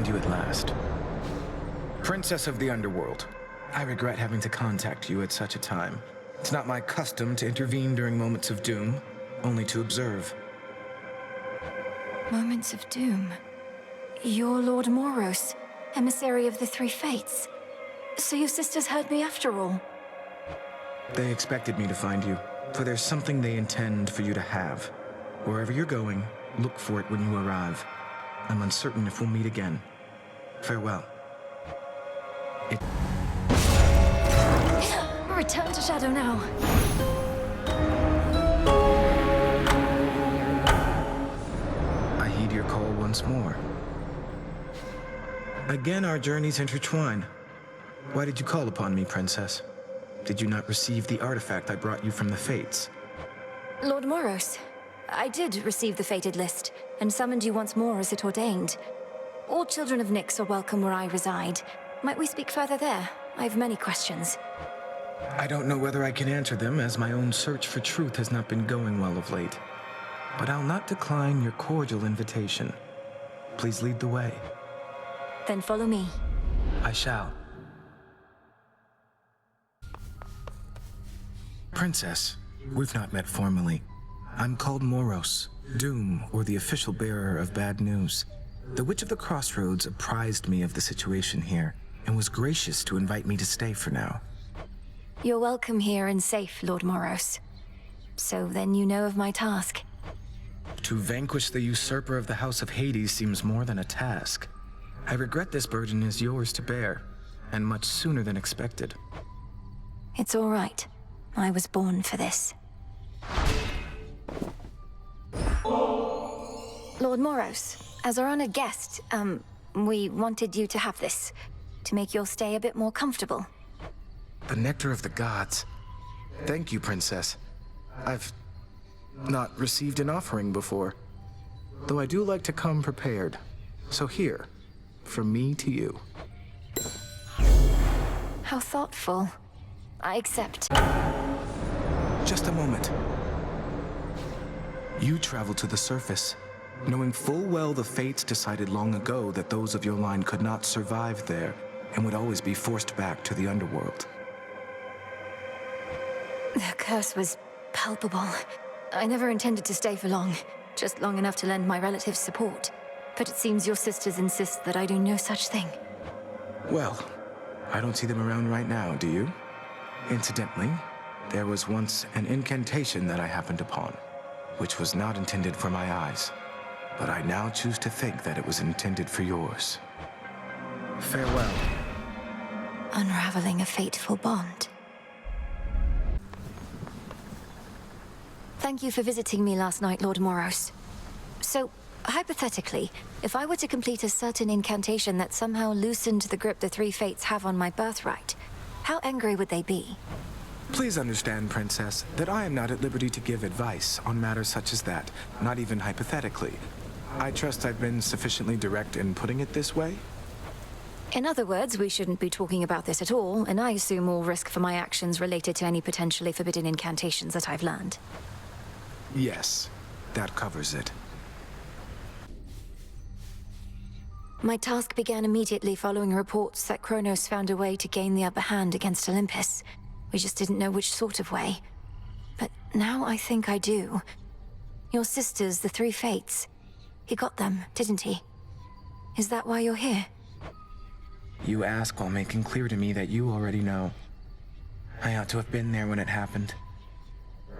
you at last. Princess of the Underworld, I regret having to contact you at such a time. It's not my custom to intervene during moments of doom, only to observe. Moments of doom? You're Lord Moros, emissary of the Three Fates. So your sisters heard me after all? They expected me to find you, for there's something they intend for you to have. Wherever you're going, look for it when you arrive. I'm uncertain if we'll meet again. Farewell. Return to Shadow now. I heed your call once more. Again, our journeys intertwine. Why did you call upon me, Princess? Did you not receive the artifact I brought you from the Fates? Lord Moros, I did receive the fated list, and summoned you once more as it ordained. All children of Nyx are welcome where I reside. Might we speak further there? I have many questions. I don't know whether I can answer them, as my own search for truth has not been going well of late. But I'll not decline your cordial invitation. Please lead the way. Then follow me. I shall. Princess, we've not met formally. I'm called Moros, Doom, or the official bearer of bad news. The Witch of the Crossroads apprised me of the situation here, and was gracious to invite me to stay for now. You're welcome here and safe, Lord Moros. So then you know of my task. To vanquish the usurper of the House of Hades seems more than a task. I regret this burden is yours to bear, and much sooner than expected. It's all right. I was born for this. Lord Moros, as our honored guest, we wanted you to have this, to make your stay a bit more comfortable. The nectar of the gods. Thank you, Princess. I've not received an offering before, though I do like to come prepared. So here, from me to you. How thoughtful. I accept. Just a moment. You traveled to the surface, knowing full well the Fates decided long ago that those of your line could not survive there and would always be forced back to the underworld. The curse was palpable. I never intended to stay for long, just long enough to lend my relatives support. But it seems your sisters insist that I do no such thing. Well, I don't see them around right now, do you? Incidentally, there was once an incantation that I happened upon, which was not intended for my eyes, but I now choose to think that it was intended for yours. Farewell. Unraveling a fateful bond. Thank you for visiting me last night, Lord Moros. So, hypothetically, if I were to complete a certain incantation that somehow loosened the grip the Three Fates have on my birthright, how angry would they be? Please understand, Princess, that I am not at liberty to give advice on matters such as that, not even hypothetically. I trust I've been sufficiently direct in putting it this way? In other words, we shouldn't be talking about this at all, and I assume all risk for my actions related to any potentially forbidden incantations that I've learned. Yes, that covers it. My task began immediately following reports that Kronos found a way to gain the upper hand against Olympus. We just didn't know which sort of way. But now I think I do. Your sisters, the Three Fates. He got them, didn't he? Is that why you're here? You ask while making clear to me that you already know. I ought to have been there when it happened.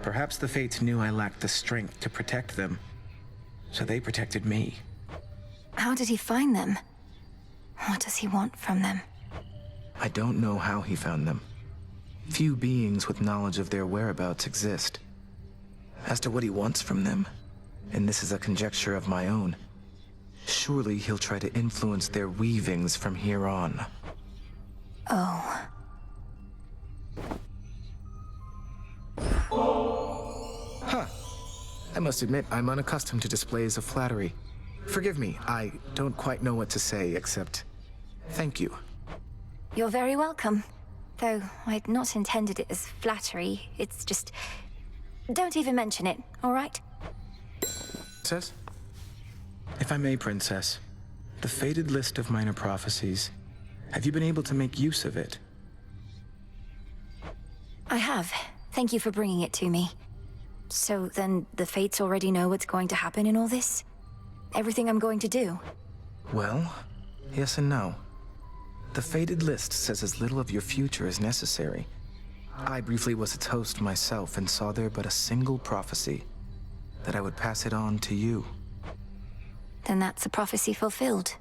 Perhaps the Fates knew I lacked the strength to protect them, so they protected me. How did he find them? What does he want from them? I don't know how he found them. Few beings with knowledge of their whereabouts exist. As to what he wants from them, and this is a conjecture of my own, surely he'll try to influence their weavings from here on. Oh. Huh. I must admit, I'm unaccustomed to displays of flattery. Forgive me, I don't quite know what to say except thank you. You're very welcome. Though I'd not intended it as flattery, it's just... Don't even mention it, all right? Princess? If I may, Princess, The faded list of minor prophecies. Have you been able to make use of it? I have. Thank you for bringing it to me. So then the Fates already know what's going to happen in all this? Everything I'm going to do? Well, yes and no. The faded list says as little of your future as necessary. I briefly was its host myself and saw there but a single prophecy, that I would pass it on to you. Then that's a prophecy fulfilled.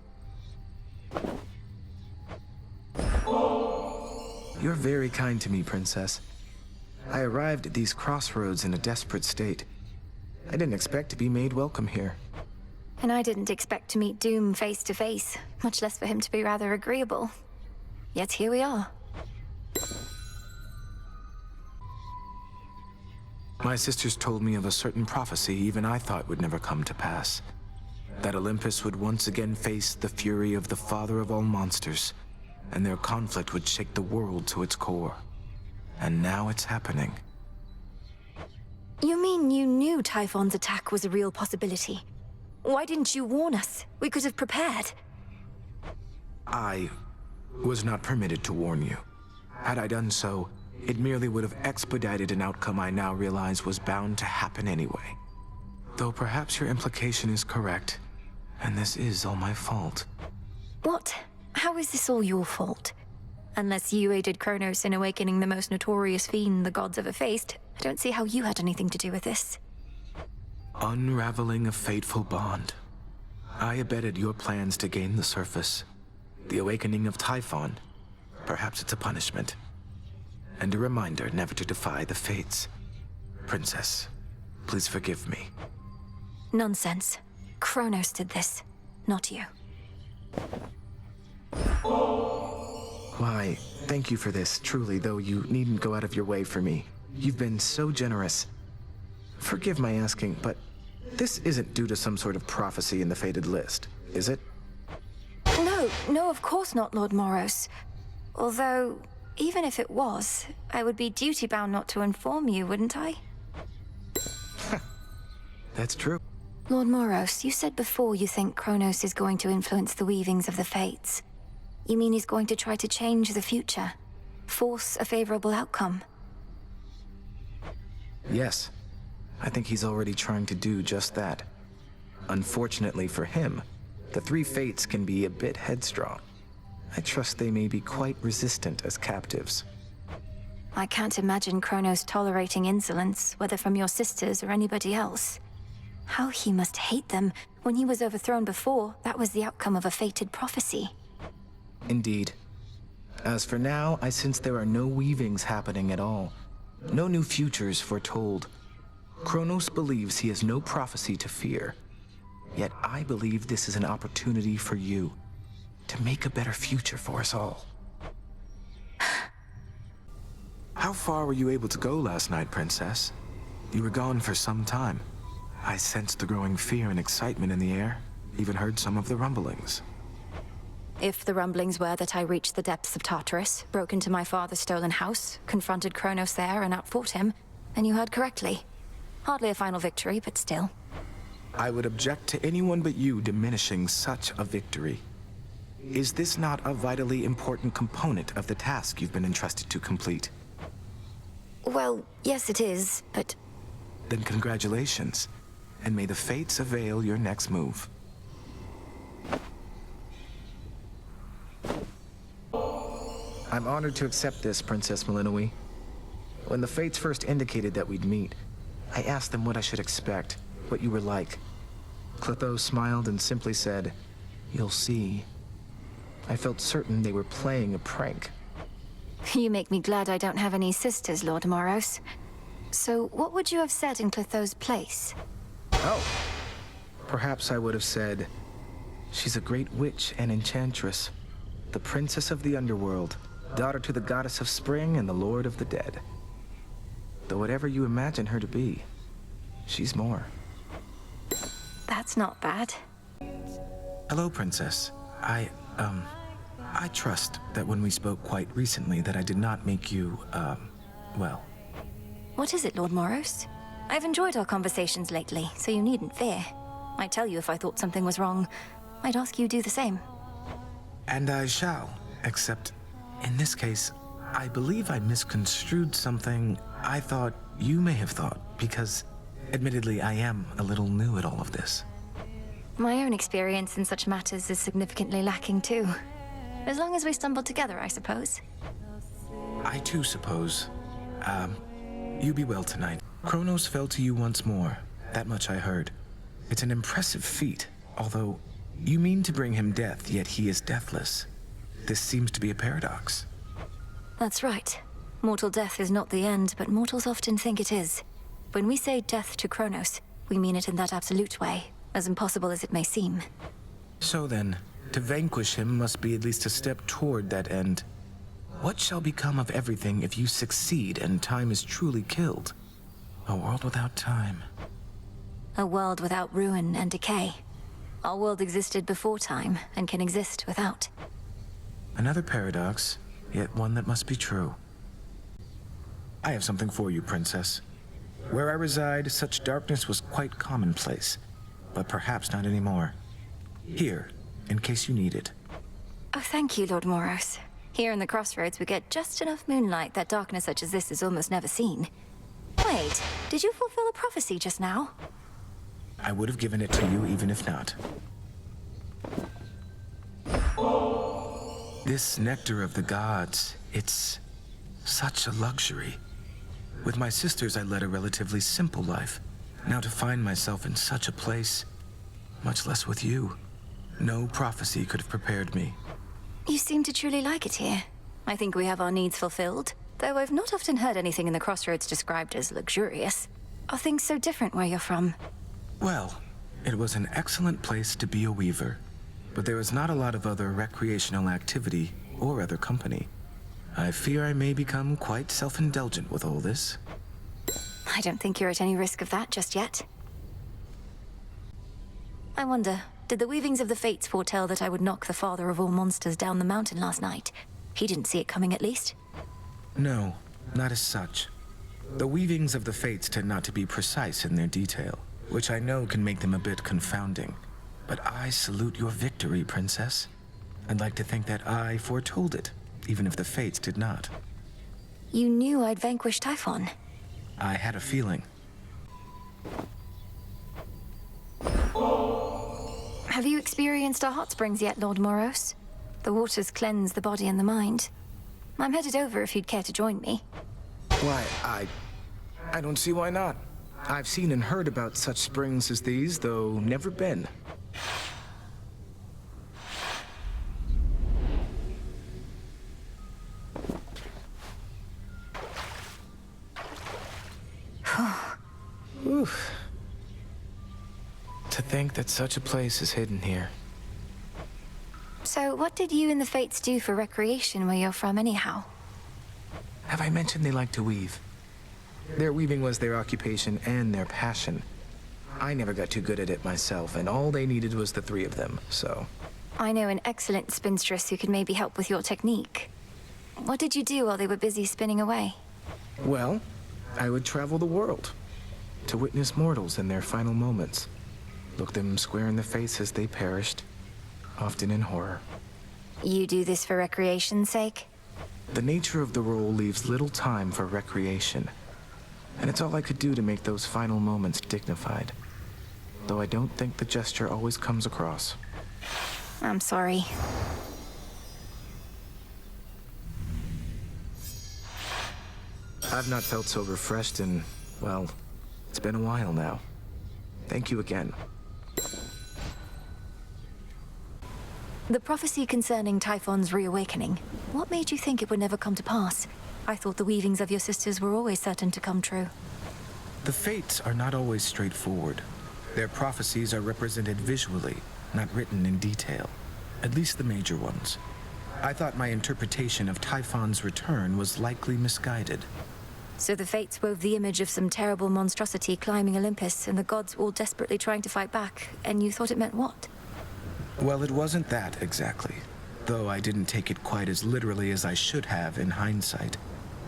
You're very kind to me, Princess. I arrived at these crossroads in a desperate state. I didn't expect to be made welcome here. And I didn't expect to meet Doom face to face, much less for him to be rather agreeable. Yet here we are. My sisters told me of a certain prophecy even I thought would never come to pass. That Olympus would once again face the fury of the father of all monsters, and their conflict would shake the world to its core. And now it's happening. You mean you knew Typhon's attack was a real possibility? Why didn't you warn us? We could have prepared. I was not permitted to warn you. Had I done so, it merely would have expedited an outcome I now realize was bound to happen anyway. Though perhaps your implication is correct, and this is all my fault. What? How is this all your fault? Unless you aided Kronos in awakening the most notorious fiend the gods ever faced, I don't see how you had anything to do with this. Unraveling a fateful bond. I abetted your plans to gain the surface. The awakening of Typhon. Perhaps it's a punishment. And a reminder never to defy the fates. Princess, please forgive me. Nonsense. Kronos did this, not you. Why, thank you for this, truly, though you needn't go out of your way for me. You've been so generous. Forgive my asking, but this isn't due to some sort of prophecy in the fated list, is it? No, of course not, Lord Moros. Although, even if it was, I would be duty-bound not to inform you, wouldn't I? That's true. Lord Moros, you said before you think Kronos is going to influence the weavings of the fates. You mean he's going to try to change the future? Force a favorable outcome? Yes. I think he's already trying to do just that. Unfortunately for him, the three fates can be a bit headstrong. I trust they may be quite resistant as captives. I can't imagine Kronos tolerating insolence, whether from your sisters or anybody else. How he must hate them. When he was overthrown before, that was the outcome of a fated prophecy. Indeed. As for now, I sense there are no weavings happening at all. No new futures foretold. Kronos believes he has no prophecy to fear. Yet I believe this is an opportunity for you to make a better future for us all. How far were you able to go last night, Princess? You were gone for some time. I sensed the growing fear and excitement in the air, even heard some of the rumblings. If the rumblings were that I reached the depths of Tartarus, broke into my father's stolen house, confronted Kronos there and outfought him, then you heard correctly. Hardly a final victory, but still. I would object to anyone but you diminishing such a victory. Is this not a vitally important component of the task you've been entrusted to complete? Well, yes it is, but... Then congratulations, and may the fates avail your next move. I'm honored to accept this, Princess Malinois. When the fates first indicated that we'd meet, I asked them what I should expect, what you were like. Clotho smiled and simply said, "You'll see." I felt certain they were playing a prank. You make me glad I don't have any sisters, Lord Moros. So, what would you have said in Clotho's place? Oh. Perhaps I would have said, "She's a great witch and enchantress, the princess of the underworld, daughter to the goddess of spring and the lord of the dead. Though whatever you imagine her to be, she's more." That's not bad. Hello, Princess. I trust that when we spoke quite recently that I did not make you, well. What is it, Lord Moros? I've enjoyed our conversations lately, so you needn't fear. I'd tell you if I thought something was wrong. I'd ask you do the same. And I shall, except in this case, I believe I misconstrued something I thought you may have thought, because admittedly I am a little new at all of this. My own experience in such matters is significantly lacking too. As long as we stumble together, I suppose. I too suppose. You be well tonight. Kronos fell to you once more. That much I heard. It's an impressive feat, although you mean to bring him death, yet he is deathless. This seems to be a paradox. That's right. Mortal death is not the end, but mortals often think it is. When we say death to Kronos, we mean it in that absolute way, as impossible as it may seem. So then, to vanquish him must be at least a step toward that end. What shall become of everything if you succeed and time is truly killed? A world without time. A world without ruin and decay. Our world existed before time, and can exist without. Another paradox, yet one that must be true. I have something for you, Princess. Where I reside, such darkness was quite commonplace, but perhaps not anymore. Here, in case you need it. Oh, thank you, Lord Moros. Here in the Crossroads, we get just enough moonlight that darkness such as this is almost never seen. Wait, did you fulfill a prophecy just now? I would have given it to you even if not. This nectar of the gods, it's such a luxury. With my sisters, I led a relatively simple life. Now to find myself in such a place, much less with you, no prophecy could have prepared me. You seem to truly like it here. I think we have our needs fulfilled, though I've not often heard anything in the Crossroads described as luxurious. Are things so different where you're from? Well, it was an excellent place to be a weaver, but there was not a lot of other recreational activity or other company. I fear I may become quite self-indulgent with all this. I don't think you're at any risk of that just yet. I wonder, did the weavings of the fates foretell that I would knock the father of all monsters down the mountain last night? He didn't see it coming, at least. No, not as such. The weavings of the fates tend not to be precise in their detail, which I know can make them a bit confounding. But I salute your victory, Princess. I'd like to think that I foretold it, even if the fates did not. You knew I'd vanquish Typhon. I had a feeling. Have you experienced our hot springs yet, Lord Moros? The waters cleanse the body and the mind. I'm headed over if you'd care to join me. Why, I don't see why not. I've seen and heard about such springs as these, though never been. Oof. To think that such a place is hidden here. So, what did you and the Fates do for recreation where you're from anyhow? Have I mentioned they like to weave? Their weaving was their occupation and their passion. I never got too good at it myself, and all they needed was the three of them, so... I know an excellent spinstress who could maybe help with your technique. What did you do while they were busy spinning away? Well, I would travel the world to witness mortals in their final moments. Look them square in the face as they perished, often in horror. You do this for recreation's sake? The nature of the role leaves little time for recreation, and it's all I could do to make those final moments dignified. Though I don't think the gesture always comes across. I'm sorry. I've not felt so refreshed in, well, it's been a while now. Thank you again. The prophecy concerning Typhon's reawakening, what made you think it would never come to pass? I thought the weavings of your sisters were always certain to come true. The fates are not always straightforward. Their prophecies are represented visually, not written in detail. At least the major ones. I thought my interpretation of Typhon's return was likely misguided. So the Fates wove the image of some terrible monstrosity climbing Olympus, and the gods all desperately trying to fight back, and you thought it meant what? Well, it wasn't that exactly. Though I didn't take it quite as literally as I should have in hindsight.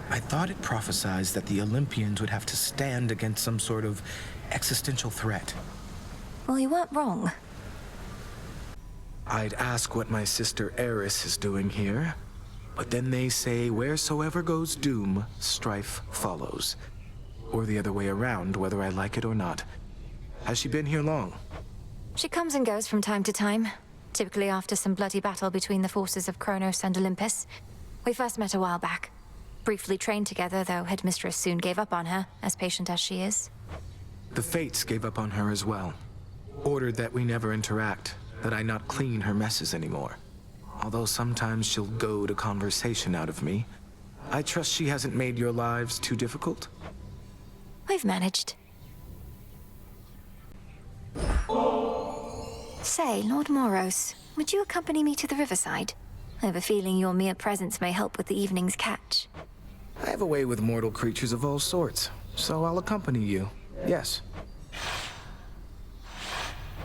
I thought it prophesied that the Olympians would have to stand against some sort of existential threat. Well, you weren't wrong. I'd ask what my sister Eris is doing here, but then they say wheresoever goes doom, strife follows. Or the other way around, whether I like it or not. Has she been here long? She comes and goes from time to time, typically after some bloody battle between the forces of Kronos and Olympus. We first met a while back. Briefly trained together, though Headmistress soon gave up on her, as patient as she is. The Fates gave up on her as well. Ordered that we never interact, that I not clean her messes anymore. Although sometimes she'll goad a conversation out of me, I trust she hasn't made your lives too difficult? We've managed. Say, Lord Moros, would you accompany me to the riverside? I have a feeling your mere presence may help with the evening's catch. I have a way with mortal creatures of all sorts, so I'll accompany you. Yes.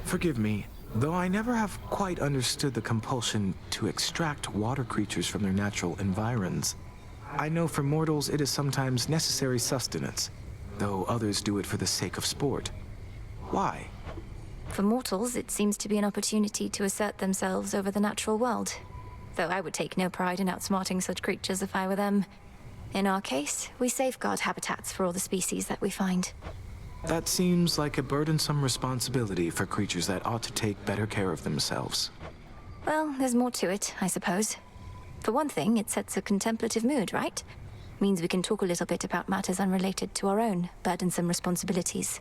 Forgive me, though I never have quite understood the compulsion to extract water creatures from their natural environs. I know for mortals it is sometimes necessary sustenance, though others do it for the sake of sport. Why? For mortals, it seems to be an opportunity to assert themselves over the natural world. Though I would take no pride in outsmarting such creatures if I were them. In our case, we safeguard habitats for all the species that we find. That seems like a burdensome responsibility for creatures that ought to take better care of themselves. Well, there's more to it, I suppose. For one thing, it sets a contemplative mood, right? Means we can talk a little bit about matters unrelated to our own burdensome responsibilities.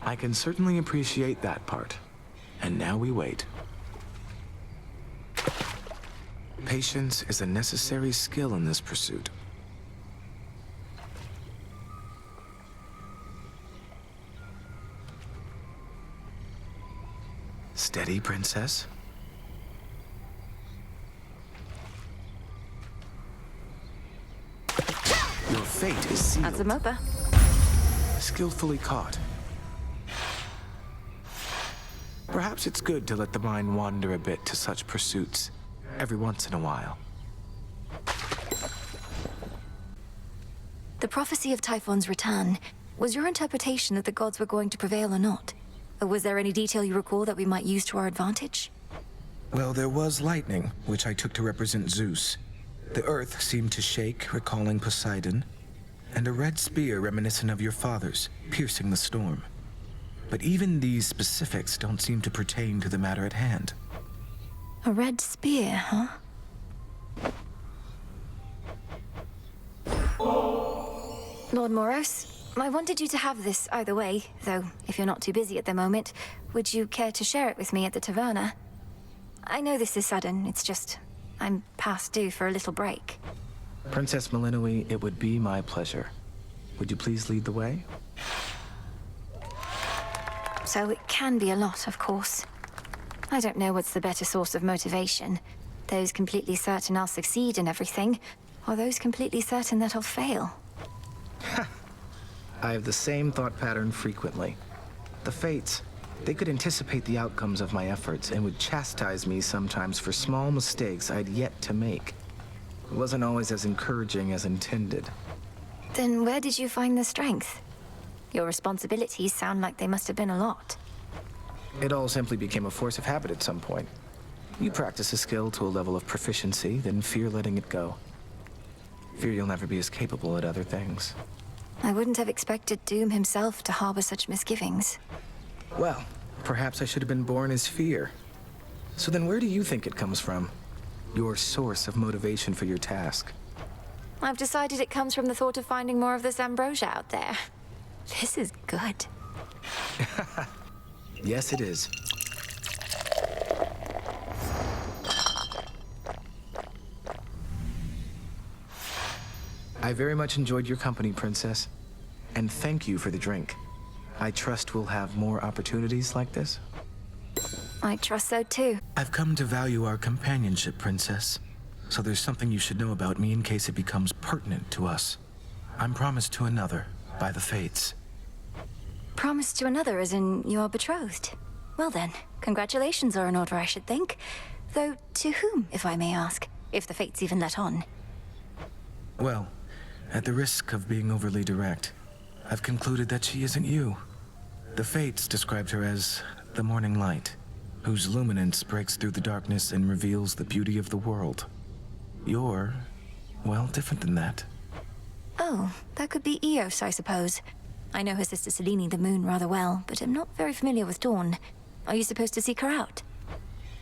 I can certainly appreciate that part. And now we wait. Patience is a necessary skill in this pursuit. Steady, Princess. Your fate is sealed. That's a mopa. Skillfully caught. Perhaps it's good to let the mind wander a bit to such pursuits, every once in a while. The prophecy of Typhon's return. Was your interpretation that the gods were going to prevail or not? Or was there any detail you recall that we might use to our advantage? Well, there was lightning, which I took to represent Zeus. The earth seemed to shake, recalling Poseidon, and a red spear reminiscent of your father's, piercing the storm. But even these specifics don't seem to pertain to the matter at hand. A red spear, huh? Lord Moros, I wanted you to have this either way, though if you're not too busy at the moment, would you care to share it with me at the taverna? I know this is sudden, it's just I'm past due for a little break. Princess Malinois, it would be my pleasure. Would you please lead the way? So it can be a lot, of course. I don't know what's the better source of motivation. Those completely certain I'll succeed in everything, or those completely certain that I'll fail. I have the same thought pattern frequently. The Fates, they could anticipate the outcomes of my efforts and would chastise me sometimes for small mistakes I'd yet to make. It wasn't always as encouraging as intended. Then where did you find the strength? Your responsibilities sound like they must have been a lot. It all simply became a force of habit at some point. You practice a skill to a level of proficiency, then fear letting it go. Fear you'll never be as capable at other things. I wouldn't have expected Doom himself to harbor such misgivings. Well, perhaps I should have been born as fear. So then where do you think it comes from? Your source of motivation for your task? I've decided it comes from the thought of finding more of this ambrosia out there. This is good. Yes, it is. I very much enjoyed your company, Princess. And thank you for the drink. I trust we'll have more opportunities like this. I trust so too. I've come to value our companionship, Princess. So there's something you should know about me in case it becomes pertinent to us. I'm promised to another, by the Fates. Promised to another as in you're betrothed. Well then, congratulations are in order, I should think. Though to whom, if I may ask? If the Fates even let on. Well, at the risk of being overly direct, I've concluded that she isn't you. The Fates described her as the morning light, whose luminance breaks through the darkness and reveals the beauty of the world. You're, well, different than that. Oh, that could be Eos, I suppose. I know her sister Selene the Moon rather well, but I'm not very familiar with Dawn. Are you supposed to seek her out?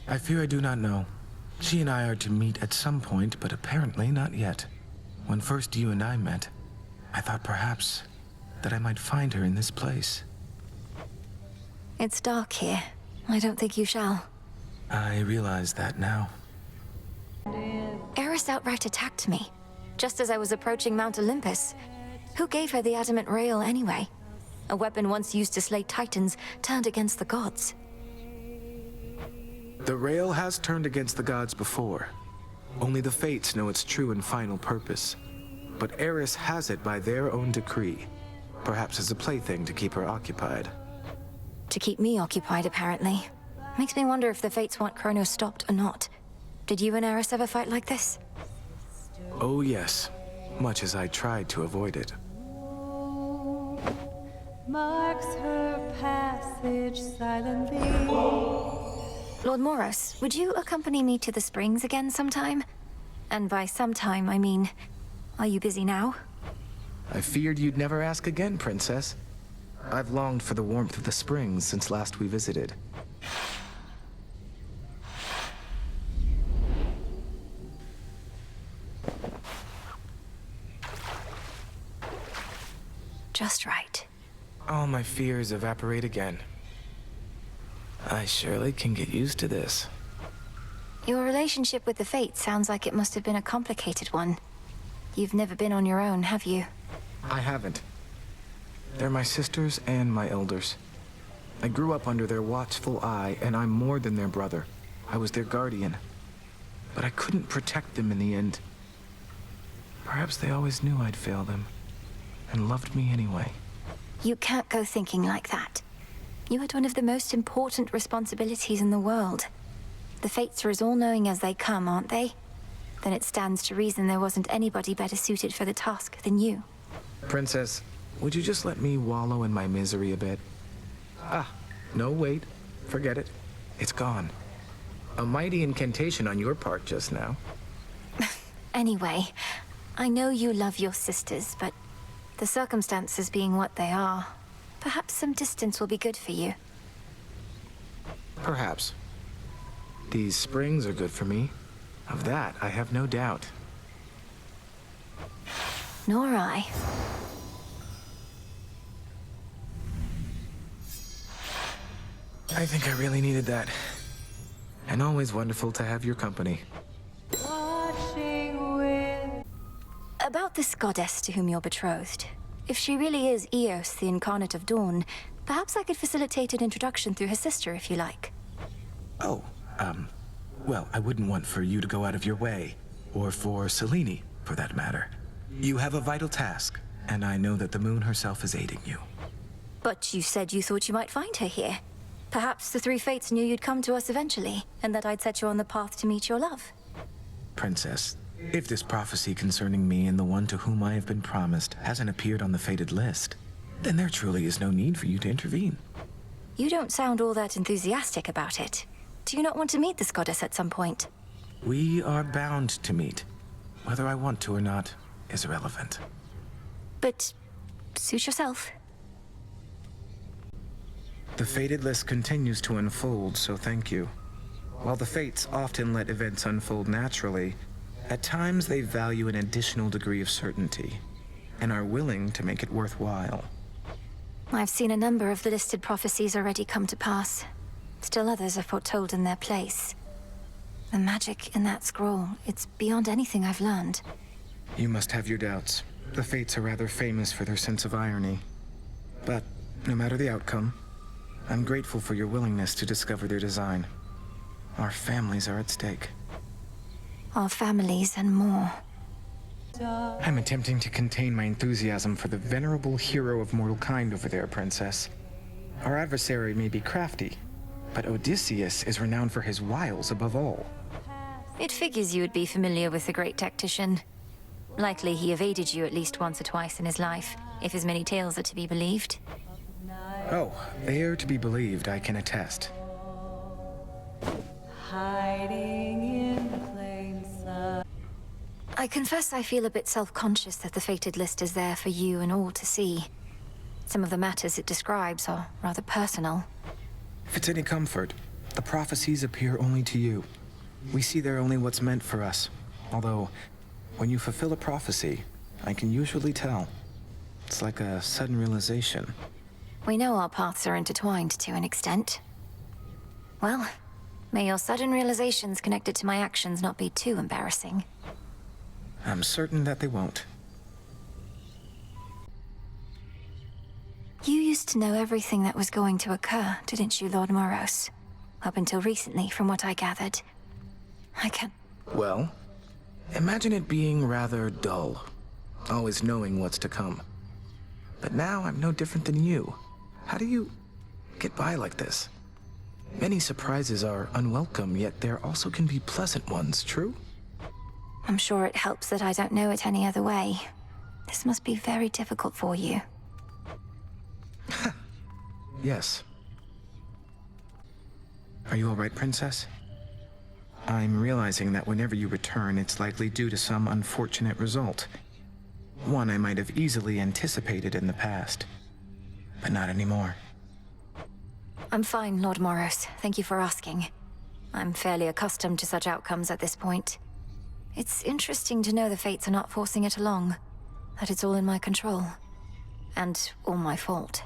I fear I do not know. She and I are to meet at some point, but apparently not yet. When first you and I met, I thought perhaps that I might find her in this place. It's dark here. I don't think you shall. I realize that now. Eris outright attacked me, just as I was approaching Mount Olympus. Who gave her the adamant rail anyway? A weapon once used to slay titans, turned against the gods. The rail has turned against the gods before. Only the Fates know its true and final purpose. But Eris has it by their own decree. Perhaps as a plaything to keep her occupied. To keep me occupied, apparently. Makes me wonder if the Fates want Kronos stopped or not. Did you and Eris ever fight like this? Oh yes, much as I tried to avoid it. Marks her passage silently. Lord Moros, would you accompany me to the springs again sometime? And by sometime, I mean, are you busy now? I feared you'd never ask again, Princess. I've longed for the warmth of the springs since last we visited. Just right. All my fears evaporate again. I surely can get used to this. Your relationship with the Fates sounds like it must have been a complicated one. You've never been on your own, have you? I haven't. They're my sisters and my elders. I grew up under their watchful eye, and I'm more than their brother. I was their guardian. But I couldn't protect them in the end. Perhaps they always knew I'd fail them, and loved me anyway. You can't go thinking like that. You had one of the most important responsibilities in the world. The Fates are as all-knowing as they come, aren't they? Then it stands to reason there wasn't anybody better suited for the task than you. Princess, would you just let me wallow in my misery a bit? Ah, no, wait. Forget it. It's gone. A mighty incantation on your part just now. Anyway, I know you love your sisters, but the circumstances being what they are, perhaps some distance will be good for you. Perhaps. These springs are good for me. Of that, I have no doubt. Nor I. I think I really needed that. And always wonderful to have your company. Watching with About this goddess to whom you're betrothed. If she really is Eos, the incarnate of Dawn, perhaps I could facilitate an introduction through her sister, if you like. Oh, well, I wouldn't want for you to go out of your way. Or for Selene, for that matter. You have a vital task, and I know that the moon herself is aiding you. But you said you thought you might find her here. Perhaps the three Fates knew you'd come to us eventually, and that I'd set you on the path to meet your love. Princess, if this prophecy concerning me and the one to whom I have been promised hasn't appeared on the fated list, then there truly is no need for you to intervene. You don't sound all that enthusiastic about it. Do you not want to meet this goddess at some point? We are bound to meet. Whether I want to or not is irrelevant. But suit yourself. The fated list continues to unfold, so thank you. While the Fates often let events unfold naturally, at times they value an additional degree of certainty, and are willing to make it worthwhile. I've seen a number of the listed prophecies already come to pass. Still others are foretold in their place. The magic in that scroll, it's beyond anything I've learned. You must have your doubts. The Fates are rather famous for their sense of irony. But no matter the outcome, I'm grateful for your willingness to discover their design. Our families are at stake. Our families and more. I'm attempting to contain my enthusiasm for the venerable hero of mortal kind over there, Princess. Our adversary may be crafty, but Odysseus is renowned for his wiles above all. It figures you would be familiar with the great tactician. Likely he evaded you at least once or twice in his life, if his many tales are to be believed. Oh, they are to be believed, I can attest. hiding in plain sight. I confess I feel a bit self-conscious that the fated list is there for you and all to see. Some of the matters it describes are rather personal. If it's any comfort, the prophecies appear only to you. We see there only what's meant for us. Although, when you fulfill a prophecy, I can usually tell. It's like a sudden realization. We know our paths are intertwined to an extent. Well, may your sudden realizations connected to my actions not be too embarrassing. I'm certain that they won't. You used to know everything that was going to occur, didn't you, Lord Moros? Up until recently, from what I gathered. I can't... Well, imagine it being rather dull. Always knowing what's to come. But now I'm no different than you. How do you get by like this? Many surprises are unwelcome, yet there also can be pleasant ones, true? I'm sure it helps that I don't know it any other way. This must be very difficult for you. Yes. Are you all right, Princess? I'm realizing that whenever you return, it's likely due to some unfortunate result. One I might have easily anticipated in the past, but not anymore. I'm fine, Lord Moros. Thank you for asking. I'm fairly accustomed to such outcomes at this point. It's interesting to know the fates are not forcing it along, that it's all in my control, and all my fault.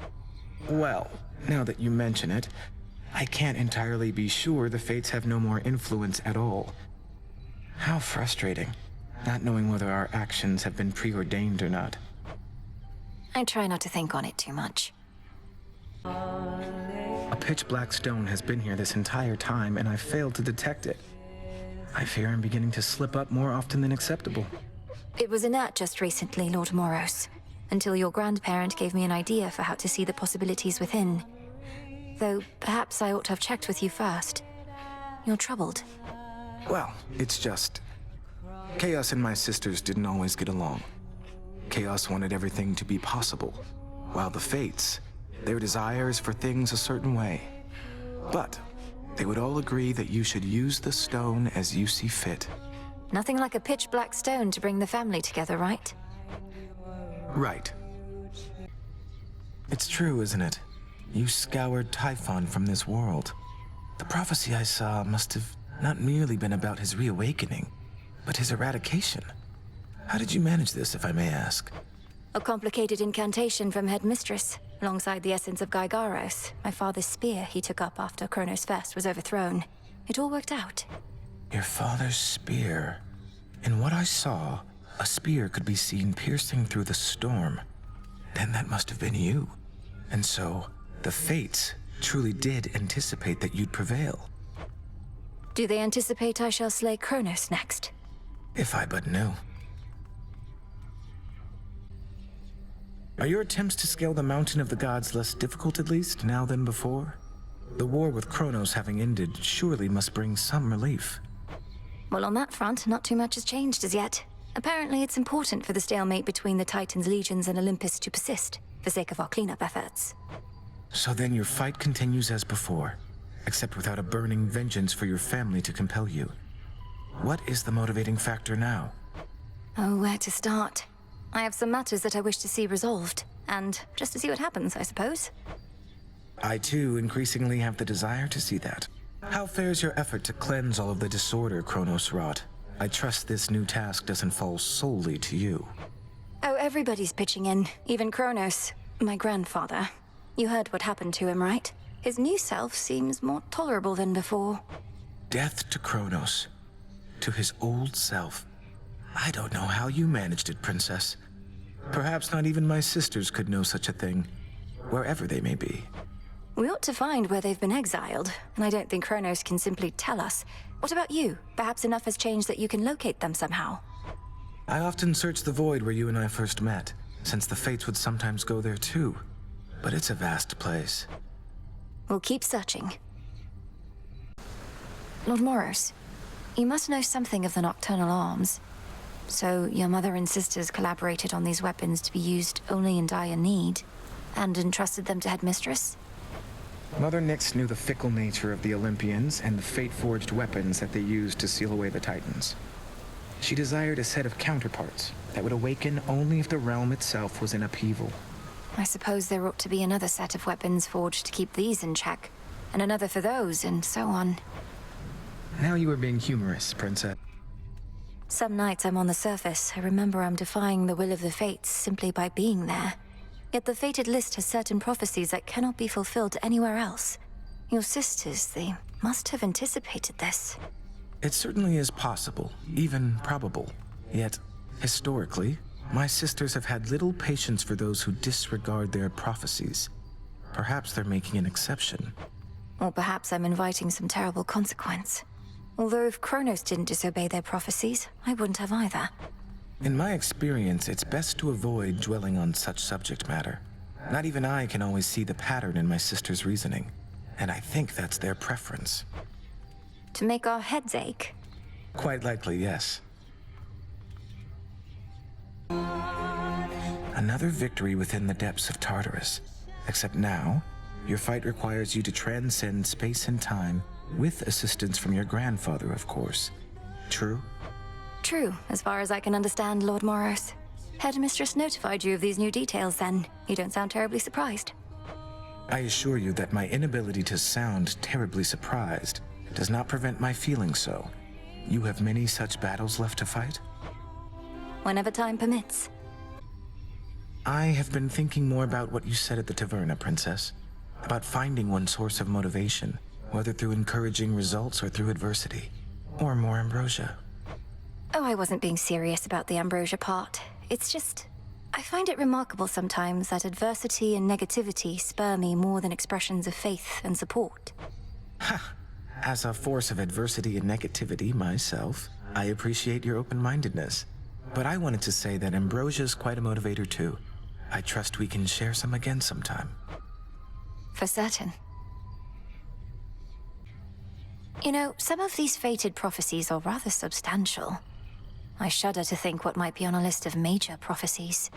Well, now that you mention it, I can't entirely be sure the fates have no more influence at all. How frustrating, not knowing whether our actions have been preordained or not. I try not to think on it too much. A pitch-black stone has been here this entire time, and I failed to detect it. I fear I'm beginning to slip up more often than acceptable. It was inert just recently, Lord Moros, until your grandparent gave me an idea for how to see the possibilities within. Though, perhaps I ought to have checked with you first. You're troubled. Well, it's just... Chaos and my sisters didn't always get along. Chaos wanted everything to be possible, while the Fates, their desires for things a certain way. But they would all agree that you should use the stone as you see fit. Nothing like a pitch-black stone to bring the family together, right? Right. It's true, isn't it? You scoured Typhon from this world. The prophecy I saw must have not merely been about his reawakening, but his eradication. How did you manage this, if I may ask? A complicated incantation from Headmistress, alongside the essence of Gygaros, my father's spear he took up after Kronos Fest was overthrown. It all worked out. Your father's spear. In what I saw, a spear could be seen piercing through the storm. Then that must have been you. And so, the Fates truly did anticipate that you'd prevail. Do they anticipate I shall slay Kronos next? If I but knew. Are your attempts to scale the Mountain of the Gods less difficult, at least, now than before? The war with Kronos having ended surely must bring some relief. Well, on that front, not too much has changed as yet. Apparently, it's important for the stalemate between the Titans' legions and Olympus to persist, for sake of our cleanup efforts. So then your fight continues as before, except without a burning vengeance for your family to compel you. What is the motivating factor now? Oh, where to start? I have some matters that I wish to see resolved, and just to see what happens, I suppose. I too increasingly have the desire to see that. How fares your effort to cleanse all of the disorder Kronos wrought? I trust this new task doesn't fall solely to you. Oh, everybody's pitching in, even Kronos, my grandfather. You heard what happened to him, right? His new self seems more tolerable than before. Death to Kronos. To his old self. I don't know how you managed it, Princess. Perhaps not even my sisters could know such a thing, wherever they may be. We ought to find where they've been exiled, and I don't think Kronos can simply tell us. What about you? Perhaps enough has changed that you can locate them somehow. I often search the void where you and I first met, since the Fates would sometimes go there too. But it's a vast place. We'll keep searching. Lord Moros, you must know something of the nocturnal arms. So your mother and sisters collaborated on these weapons to be used only in dire need, and entrusted them to Headmistress? Mother Nyx knew the fickle nature of the Olympians and the fate-forged weapons that they used to seal away the Titans. She desired a set of counterparts that would awaken only if the realm itself was in upheaval. I suppose there ought to be another set of weapons forged to keep these in check, and another for those, and so on. Now you are being humorous, Princess. Some nights I'm on the surface, I remember I'm defying the will of the fates simply by being there. Yet the fated list has certain prophecies that cannot be fulfilled anywhere else. Your sisters, they must have anticipated this. It certainly is possible, even probable. Yet, historically, my sisters have had little patience for those who disregard their prophecies. Perhaps they're making an exception. Or perhaps I'm inviting some terrible consequence. Although if Kronos didn't disobey their prophecies, I wouldn't have either. In my experience, it's best to avoid dwelling on such subject matter. Not even I can always see the pattern in my sister's reasoning, and I think that's their preference. To make our heads ache? Quite likely, yes. Another victory within the depths of Tartarus. Except now, your fight requires you to transcend space and time, with assistance from your grandfather, of course. True? True, as far as I can understand, Lord Moros. Headmistress notified you of these new details, then. You don't sound terribly surprised. I assure you that my inability to sound terribly surprised does not prevent my feeling so. You have many such battles left to fight? Whenever time permits. I have been thinking more about what you said at the taverna, Princess. About finding one source of motivation, whether through encouraging results or through adversity. Or more ambrosia. Oh, I wasn't being serious about the ambrosia part. It's just, I find it remarkable sometimes that adversity and negativity spur me more than expressions of faith and support. Ha! As a force of adversity and negativity myself, I appreciate your open-mindedness. But I wanted to say that ambrosia's quite a motivator too. I trust we can share some again sometime. For certain. You know, some of these fated prophecies are rather substantial. I shudder to think what might be on a list of major prophecies.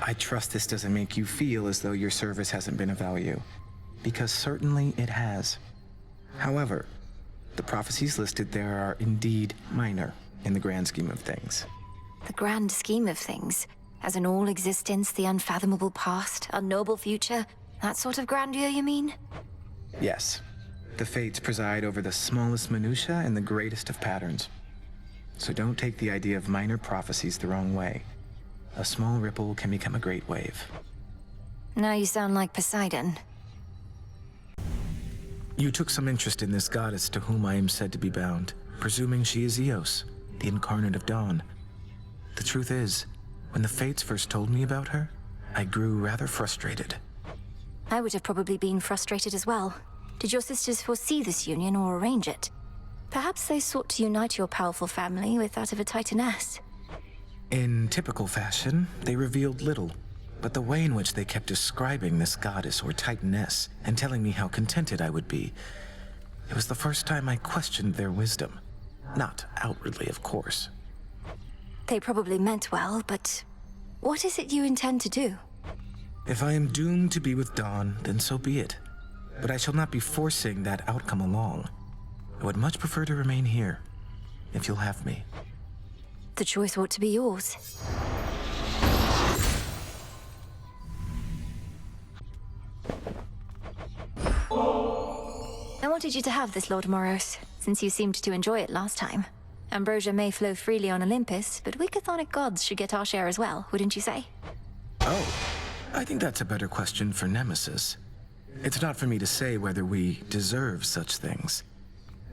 I trust this doesn't make you feel as though your service hasn't been of value, because certainly it has. However, the prophecies listed there are indeed minor in the grand scheme of things. The grand scheme of things? As in all existence, the unfathomable past, unknowable future? That sort of grandeur, you mean? Yes. The fates preside over the smallest minutiae and the greatest of patterns. So don't take the idea of minor prophecies the wrong way. A small ripple can become a great wave. Now you sound like Poseidon. You took some interest in this goddess to whom I am said to be bound, presuming she is Eos, the incarnate of dawn. The truth is, when the fates first told me about her, I grew rather frustrated. I would have probably been frustrated as well. Did your sisters foresee this union or arrange it? Perhaps they sought to unite your powerful family with that of a Titaness. In typical fashion, they revealed little, but the way in which they kept describing this goddess or Titaness and telling me how contented I would be, it was the first time I questioned their wisdom. Not outwardly, of course. They probably meant well, but what is it you intend to do? If I am doomed to be with Dawn, then so be it. But I shall not be forcing that outcome along. I would much prefer to remain here, if you'll have me. The choice ought to be yours. I wanted you to have this, Lord Moros, since you seemed to enjoy it last time. Ambrosia may flow freely on Olympus, but we chthonic gods should get our share as well, wouldn't you say? Oh, I think that's a better question for Nemesis. It's not for me to say whether we deserve such things.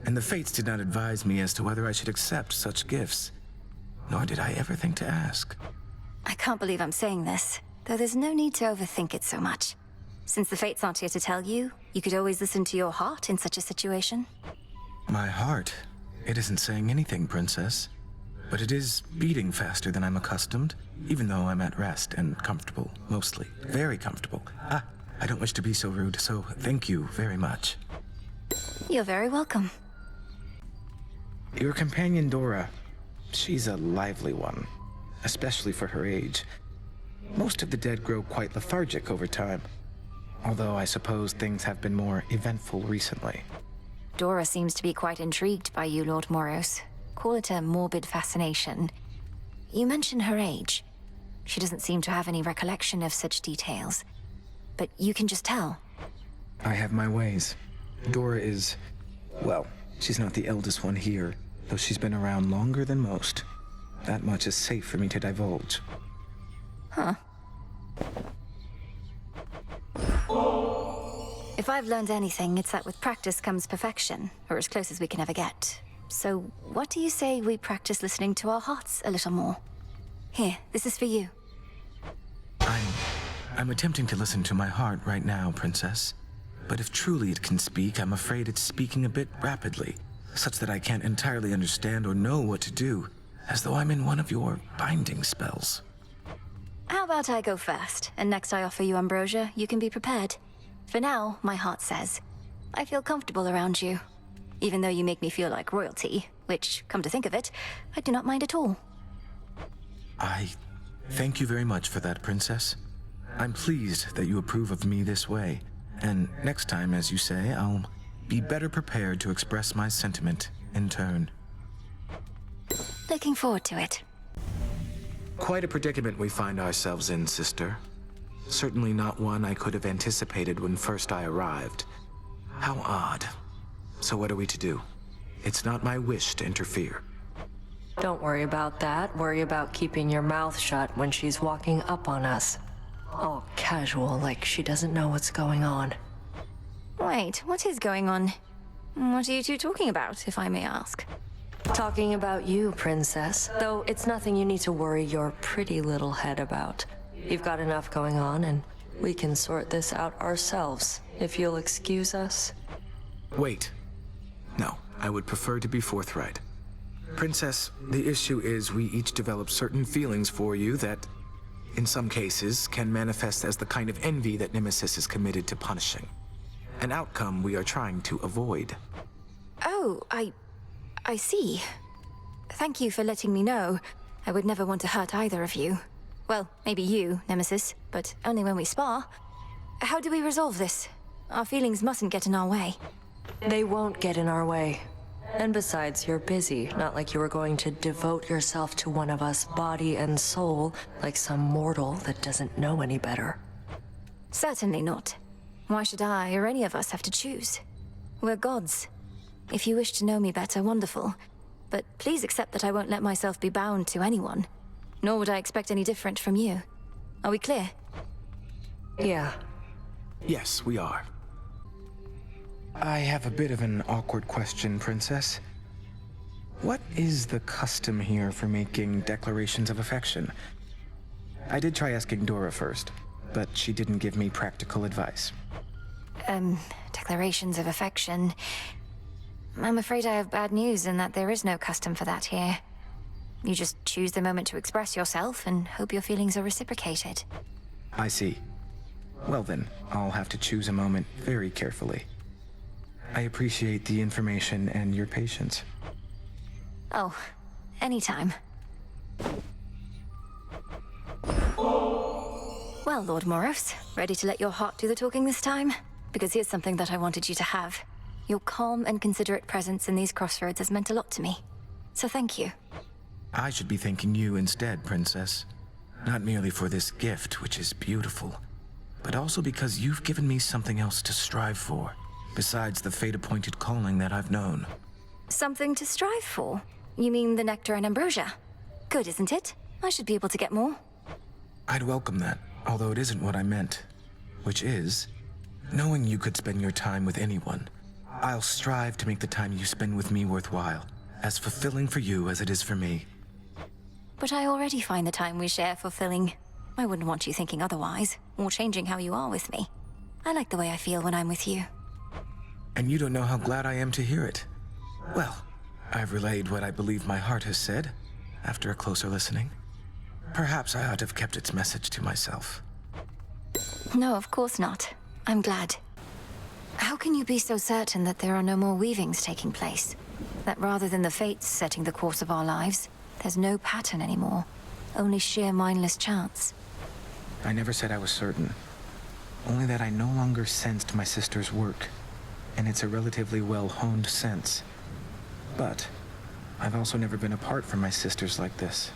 And the fates did not advise me as to whether I should accept such gifts. Nor did I ever think to ask. I can't believe I'm saying this, though there's no need to overthink it so much. Since the fates aren't here to tell you, you could always listen to your heart in such a situation. My heart? It isn't saying anything, Princess. But it is beating faster than I'm accustomed, even though I'm at rest and comfortable, mostly. Very comfortable. I don't wish to be so rude, so thank you very much. You're very welcome. Your companion Dora, she's a lively one, especially for her age. Most of the dead grow quite lethargic over time. although I suppose things have been more eventful recently. Dora seems to be quite intrigued by you, Lord Moros. Call it a morbid fascination. You mention her age. She doesn't seem to have any recollection of such details. But you can just tell. I have my ways. Dora is... well, she's not the eldest one here, though she's been around longer than most. That much is safe for me to divulge. Huh. If I've learned anything, it's that with practice comes perfection, or as close as we can ever get. So, what do you say we practice listening to our hearts a little more? Here, this is for you. I'm attempting to listen to my heart right now, Princess. But if truly it can speak, I'm afraid it's speaking a bit rapidly, such that I can't entirely understand or know what to do, as though I'm in one of your binding spells. How about I go first, and next I offer you ambrosia, you can be prepared. For now, my heart says, I feel comfortable around you. Even though you make me feel like royalty, which, come to think of it, I do not mind at all. I thank you very much for that, Princess. I'm pleased that you approve of me this way, and next time, as you say, I'll be better prepared to express my sentiment in turn. Looking forward to it. Quite a predicament we find ourselves in, sister. Certainly not one I could have anticipated when first I arrived. How odd. So what are we to do? It's not my wish to interfere. Don't worry about that. Worry about keeping your mouth shut when she's walking up on us. All casual, like she doesn't know what's going on. Wait, what is going on? What are you two talking about, if I may ask? Talking about you, Princess. Though it's nothing you need to worry your pretty little head about. You've got enough going on, and we can sort this out ourselves, if you'll excuse us. Wait. No, I would prefer to be forthright. Princess, the issue is we each develop certain feelings for you that, in some cases, can manifest as the kind of envy that Nemesis is committed to punishing. An outcome we are trying to avoid. Oh, I see. Thank you for letting me know. I would never want to hurt either of you. Well, maybe you, Nemesis, but only when we spar. How do we resolve this? Our feelings mustn't get in our way. They won't get in our way. And besides, you're busy, not like you were going to devote yourself to one of us body and soul, like some mortal that doesn't know any better. Certainly not. Why should I or any of us have to choose? We're gods. If you wish to know me better, wonderful. But please accept that I won't let myself be bound to anyone. Nor would I expect any different from you. Are we clear? Yeah. Yes, we are. I have a bit of an awkward question, Princess. What is the custom here for making declarations of affection? I did try asking Dora first, but she didn't give me practical advice. Declarations of affection. I'm afraid I have bad news in that there is no custom for that here. You just choose the moment to express yourself and hope your feelings are reciprocated. I see. Well then, I'll have to choose a moment very carefully. I appreciate the information and your patience. Oh, anytime. Well, Lord Moros, ready to let your heart do the talking this time? Because here's something that I wanted you to have. Your calm and considerate presence in these crossroads has meant a lot to me. So thank you. I should be thanking you instead, Princess. Not merely for this gift, which is beautiful, but also because you've given me something else to strive for, besides the fate-appointed calling that I've known. Something to strive for? You mean the nectar and ambrosia? Good, isn't it? I should be able to get more. I'd welcome that, although it isn't what I meant. Which is, knowing you could spend your time with anyone, I'll strive to make the time you spend with me worthwhile, as fulfilling for you as it is for me. But I already find the time we share fulfilling. I wouldn't want you thinking otherwise, or changing how you are with me. I like the way I feel when I'm with you. And you don't know how glad I am to hear it. Well, I've relayed what I believe my heart has said, after a closer listening. Perhaps I ought to have kept its message to myself. No, of course not. I'm glad. How can you be so certain that there are no more weavings taking place? That rather than the fates setting the course of our lives, there's no pattern anymore, only sheer mindless chance? I never said I was certain. only that I no longer sensed my sister's work, and it's a relatively well-honed sense. But I've also never been apart from my sisters like this.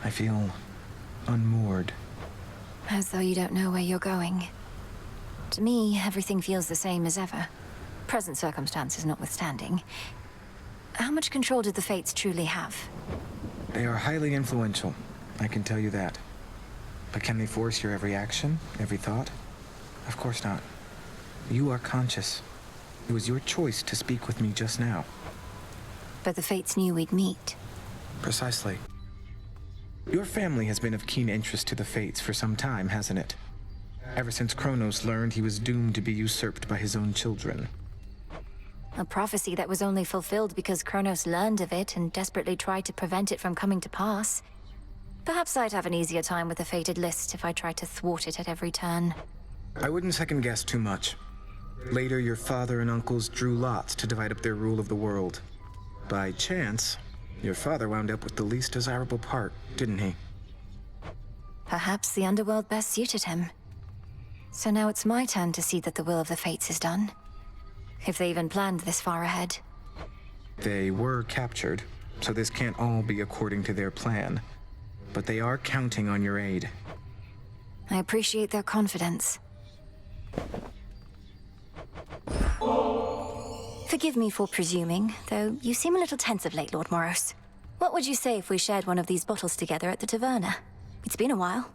I feel unmoored. As though you don't know where you're going. To me, everything feels the same as ever. Present circumstances notwithstanding. How much control do the Fates truly have? They are highly influential, I can tell you that. But can they force your every action, every thought? Of course not. You are conscious. It was your choice to speak with me just now. But the Fates knew we'd meet. Precisely. Your family has been of keen interest to the Fates for some time, hasn't it? Ever since Kronos learned he was doomed to be usurped by his own children. A prophecy that was only fulfilled because Kronos learned of it and desperately tried to prevent it from coming to pass. Perhaps I'd have an easier time with the fated list if I tried to thwart it at every turn. I wouldn't second guess too much. Later, your father and uncles drew lots to divide up their rule of the world. By chance, your father wound up with the least desirable part, didn't he? Perhaps the underworld best suited him. So now it's my turn to see that the will of the Fates is done. If they even planned this far ahead. They were captured, so this can't all be according to their plan. But they are counting on your aid. I appreciate their confidence. Forgive me for presuming, though you seem a little tense of late, Lord Moros. What would you say if we shared one of these bottles together at the taverna? It's been a while.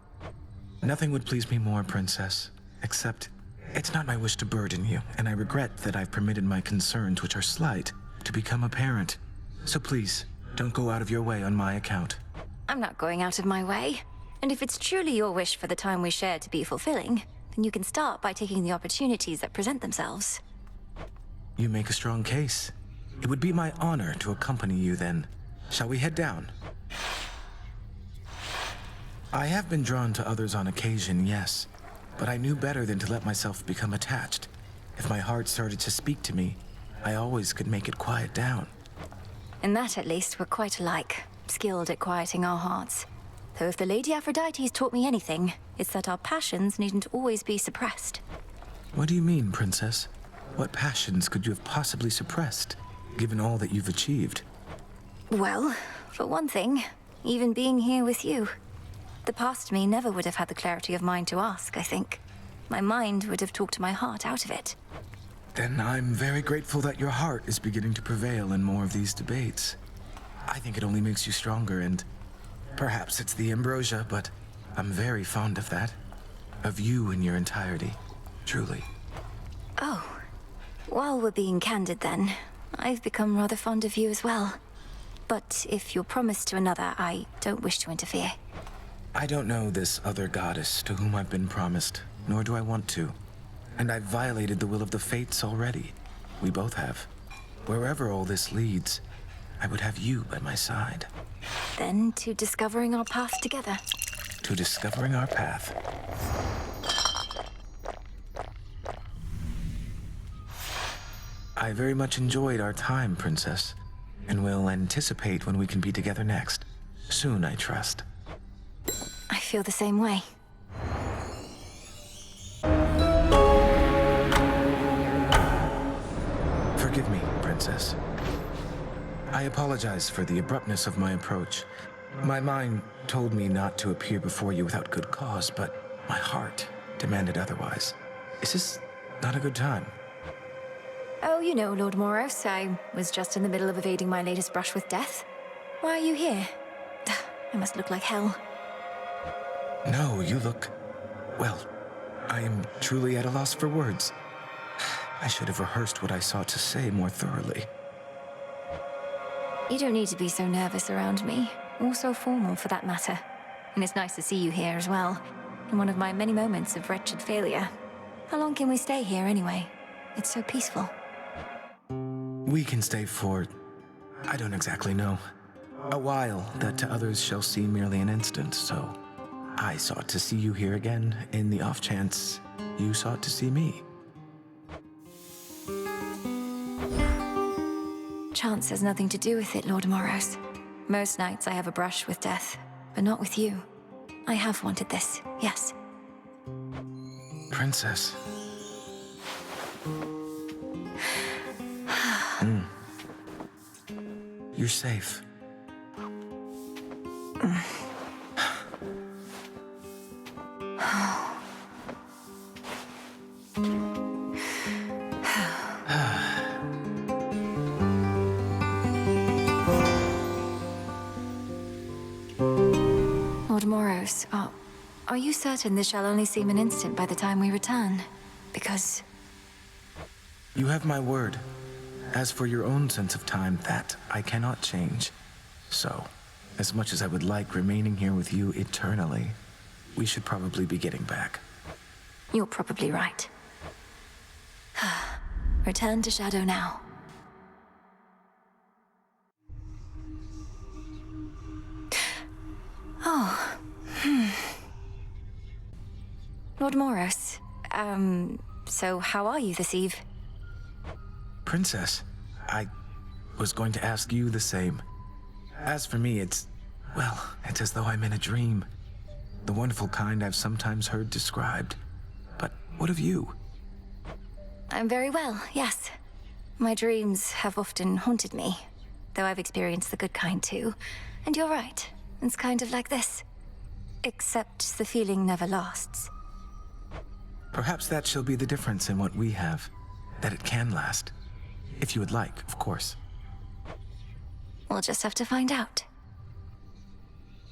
Nothing would please me more, Princess, except it's not my wish to burden you, and I regret that I've permitted my concerns, which are slight, to become apparent. So please, don't go out of your way on my account. I'm not going out of my way. And if it's truly your wish for the time we share to be fulfilling, then you can start by taking the opportunities that present themselves. You make a strong case. It would be my honor to accompany you then. Shall we head down? I have been drawn to others on occasion, yes. But I knew better than to let myself become attached. If my heart started to speak to me, I always could make it quiet down. In that, at least, we're quite alike, skilled at quieting our hearts. Though if the Lady Aphrodite's taught me anything, it's that our passions needn't always be suppressed. What do you mean, Princess? What passions could you have possibly suppressed, given all that you've achieved? Well, for one thing, even being here with you. The past me never would have had the clarity of mind to ask, I think. My mind would have talked my heart out of it. Then I'm very grateful that your heart is beginning to prevail in more of these debates. I think it only makes you stronger, and perhaps it's the ambrosia, but I'm very fond of that. Of you in your entirety, truly. Oh, while we're being candid then, I've become rather fond of you as well. But if you're promised to another, I don't wish to interfere. I don't know this other goddess to whom I've been promised, nor do I want to. And I've violated the will of the Fates already. We both have. Wherever all this leads, I would have you by my side. Then to discovering our path together. To discovering our path. I very much enjoyed our time, Princess, and will anticipate when we can be together next. Soon, I trust. I feel the same way. Forgive me, Princess. I apologize for the abruptness of my approach. My mind told me not to appear before you without good cause, but my heart demanded otherwise. Is this not a good time? Oh, you know, Lord Moros, I was just in the middle of evading my latest brush with death. Why are you here? I must look like hell. No, you look... well, I am truly at a loss for words. I should have rehearsed what I sought to say more thoroughly. You don't need to be so nervous around me, or so formal for that matter. And it's nice to see you here as well, in one of my many moments of wretched failure. How long can we stay here anyway? It's so peaceful. We can stay for... I don't exactly know. A while that to others shall seem merely an instant, so... I sought to see you here again, in the off chance you sought to see me. Chance has nothing to do with it, Lord Moros. Most nights I have a brush with death, but not with you. I have wanted this, yes. Princess. You're safe. Lord Moros, are you certain this shall only seem an instant by the time we return? Because... You have my word. As for your own sense of time, that I cannot change. So, as much as I would like remaining here with you eternally, we should probably be getting back. You're probably right. Return to Shadow now. Oh, Lord Moros, so how are you this eve? Princess, I was going to ask you the same. As for me, it's as though I'm in a dream. The wonderful kind I've sometimes heard described. But what of you? I'm very well, yes. My dreams have often haunted me, though I've experienced the good kind too. And you're right, it's kind of like this. Except the feeling never lasts. Perhaps that shall be the difference in what we have. That it can last. If you would like, of course. We'll just have to find out.